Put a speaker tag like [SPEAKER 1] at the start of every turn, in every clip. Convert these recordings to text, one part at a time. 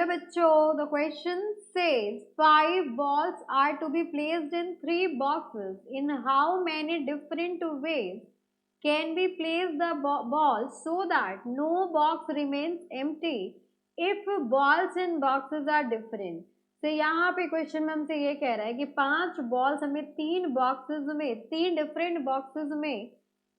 [SPEAKER 1] Hello बच्चों, the question says 5 balls are to be placed in 3 boxes. In how many different ways can we place the balls so that no box remains empty if balls in boxes are different? तो यहाँ पे question में हमसे ये कह रहा है कि 5 बॉल्स हमें 3 बॉक्सेस में 3 डिफरेंट बॉक्सेस में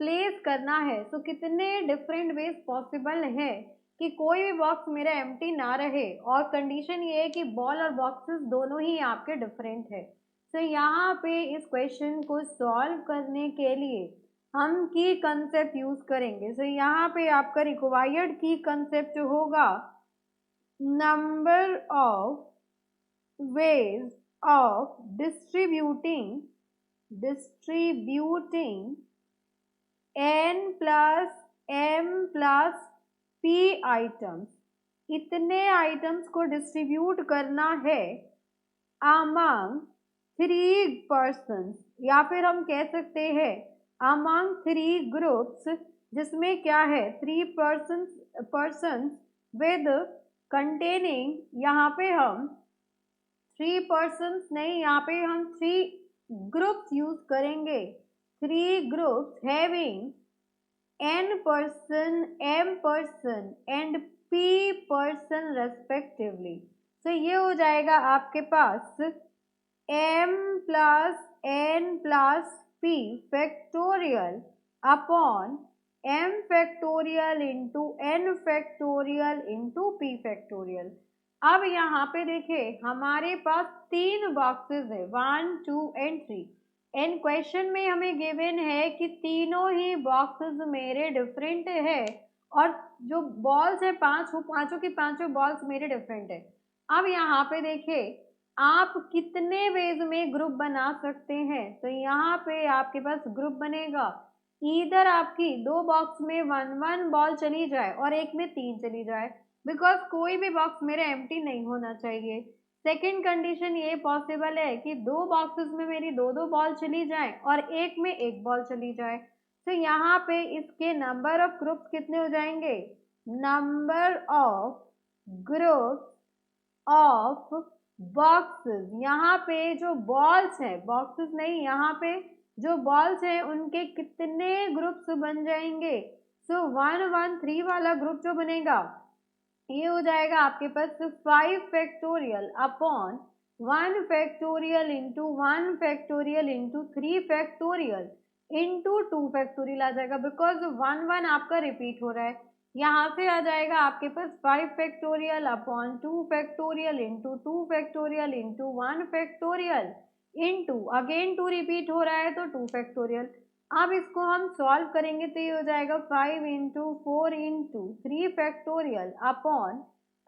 [SPEAKER 1] प्लेस करना है. तो कितने डिफरेंट वेज पॉसिबल है कि कोई भी बॉक्स मेरा एम्प्टी ना रहे, और कंडीशन ये है कि बॉल और बॉक्सेस दोनों ही आपके डिफरेंट है. तो यहाँ पे इस क्वेश्चन को सॉल्व करने के लिए हम की कंसेप्ट यूज करेंगे. तो यहाँ पे आपका रिक्वायर्ड की कंसेप्ट होगा number of ways of distributing n plus m plus p items. इतने आइटम्स को डिस्ट्रीब्यूट करना है अमंग 3 पर्सन्स, या फिर हम कह सकते हैं अमंग 3 ग्रुप्स, जिसमें क्या है 3 पर्सन्स विद कंटेनिंग, यहाँ पे हम 3 पर्सन्स नहीं, यहाँ पे हम 3 ग्रुप्स यूज करेंगे. 3 groups having n person, m person and p person respectively. तो ये हो जाएगा आपके पास m plus n plus p factorial upon m factorial into n factorial into p factorial. अब यहाँ पे देखिए हमारे पास 3 बॉक्सेस है 1, 2 एंड 3. एंड क्वेश्चन में हमें गिवन है कि तीनों ही बॉक्सेस मेरे डिफरेंट है, और जो बॉल्स है पांचों की पांचों बॉल्स मेरे डिफरेंट है. अब यहाँ पे देखिए आप कितने वेज में ग्रुप बना सकते हैं. तो यहाँ पे आपके पास ग्रुप बनेगा, इधर आपकी 2 बॉक्स में 1 बॉल चली जाए और एक में 3 चली जाए, बिकॉज कोई भी बॉक्स मेरा एम्प्टी नहीं होना चाहिए. सेकेंड कंडीशन ये पॉसिबल है कि 2 बॉक्सेस में मेरी 2 बॉल चली जाए और एक में 1 बॉल चली जाए. तो यहाँ पे इसके नंबर ऑफ ग्रुप्स कितने हो जाएंगे, number of groups of boxes. यहाँ पे जो बॉल्स है, बॉक्सेस नहीं, यहाँ पे जो बॉल्स हैं उनके कितने ग्रुप्स बन जाएंगे. सो 1, 1, 3 वाला ग्रुप जो बनेगा ये हो जाएगा आपके पास 5 factorial upon 1 factorial into 1 factorial into 3 factorial into 2 factorial आ जाएगा, बिकॉज 1, 1 आपका रिपीट हो रहा है. यहाँ से आ जाएगा आपके पास 5 factorial upon 2 factorial into 2 factorial into 1 factorial into again 2 repeat हो रहा है तो 2 फैक्टोरियल. अब इसको हम सॉल्व करेंगे तो ये हो जाएगा 5 into 4 into 3 factorial upon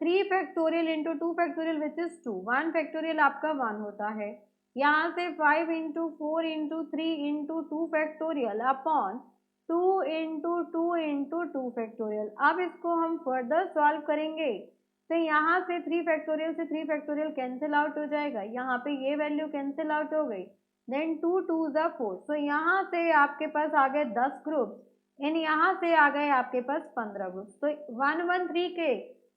[SPEAKER 1] 3 factorial into 2 factorial which is 2. 1 factorial आपका 1 होता है. यहाँ से 5 into 4 into 3 into 2 factorial upon 2 into 2 into 2 factorial. अब इसको हम फर्दर सॉल्व करेंगे तो यहाँ से 3 फैक्टोरियल से 3 फैक्टोरियल कैंसिल आउट हो जाएगा, यहाँ पे ये वैल्यू कैंसिल आउट हो गई. Then 2 2s are 4. सो यहाँ से आपके पास आ गए 10 ग्रुप, एंड यहाँ से आ गए आपके पास 15 ग्रुप. तो 1 1 3 के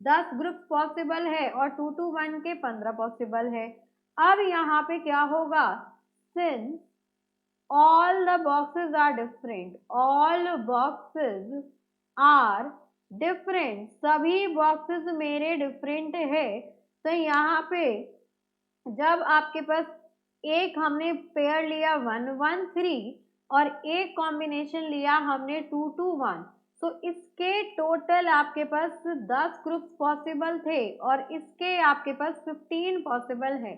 [SPEAKER 1] 10 ग्रुप पॉसिबल है और 2 2 1 के 15 पॉसिबल है. अब यहाँ पे क्या होगा, since all the boxes are different, all boxes are different, सभी बॉक्सेस मेरे डिफरेंट है. तो यहाँ पे जब आपके पास एक हमने पेयर लिया 1 1 3 और एक कॉम्बिनेशन लिया हमने 2 2 1, तो इसके टोटल आपके पास 10 ग्रुप्स पॉसिबल थे और इसके आपके पास 15 पॉसिबल है.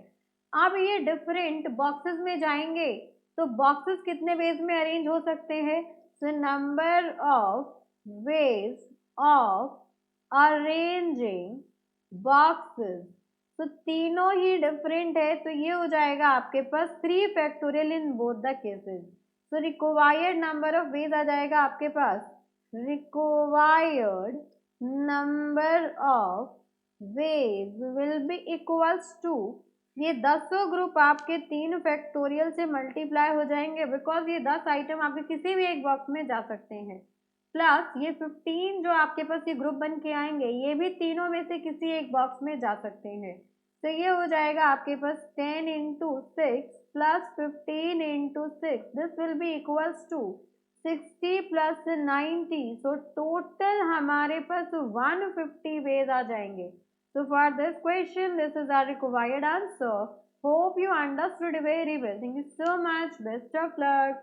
[SPEAKER 1] अब ये डिफरेंट बॉक्सेस में जाएंगे तो बॉक्सेस कितने वेज में अरेंज हो सकते हैं. So number of ways of arranging boxes, तो तीनों ही डिफरेंट है, तो ये हो जाएगा आपके पास 3 factorial in both the cases. So required number of ways आ जाएगा आपके पास, required number of ways will be equals to, ये 10 ग्रुप आपके 3 फैक्टोरियल से मल्टीप्लाई हो जाएंगे, बिकॉज ये 10 आइटम आपके किसी भी एक बॉक्स में जा सकते हैं. प्लस ये 15 जो आपके पास ये ग्रुप बन के आएंगे, ये भी तीनों में से किसी एक बॉक्स में जा सकते हैं। तो ये हो जाएगा आपके पास 10 into 6 plus 15 into 6, this will be equals to 60 plus 90। So total हमारे पास 150 वेज आ जाएंगे। So for this question, this is our required answer. Hope you understood very well. Thank you so much. Best of luck.